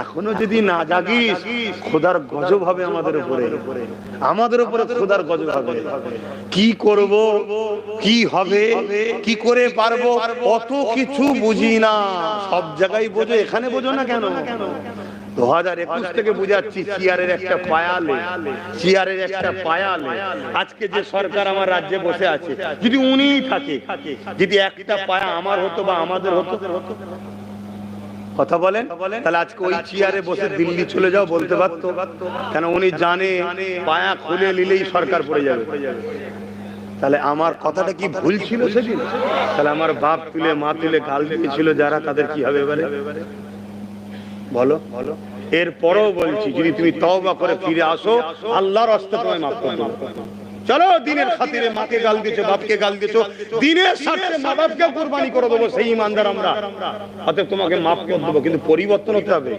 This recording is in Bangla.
এখনো যদি না জাগিস খোদার গজব হবে আমাদের উপরে খোদার গজব হবে। কি করব, কি হবে, কি করে পারবো, অত কিছু বুঝি না। সব জায়গায় বোঝো, এখানে বোঝো না কেন? 2021 থেকে বুঝাচ্ছি, চেয়ারের একটা পায়ালে আজকে যে সরকার আমার রাজ্যে বসে আছে, যদি উনি থাকে, যদি একটা পায়া আমার হতো বা আমাদের হতো, কথা বলেন, তাহলে আজকে ওই চেয়ারে বসে দিল্লি চলে যাও বলতে পারতো? কেন? উনি জানে পায়া খুলে নিলেই সরকার পড়ে যাবে। তাহলে আমার কথাটা কি ভুল ছিল সেদিন? তাহলে আমার বাপ তুলে মা তুলে গাল দিয়েছিল যারা, তাদের কি হবে এবারে বলো? এরপরও বলছি, যদি তুমি তওবা করে ফিরে আসো, আল্লাহর রাস্তায় তোমায় মাফ করে দেব। চলো, দিনের খাতিরে মাকে গাল দিয়েছো, বাপকে গাল দিয়েছো, দিনের স্বার্থে মা বাপকে কুরবানি করে দেবো, সেই ইমানদার আমরা। অতএব তোমাকে মাফ করে দেবো, কিন্তু পরিবর্তন হতে হবে।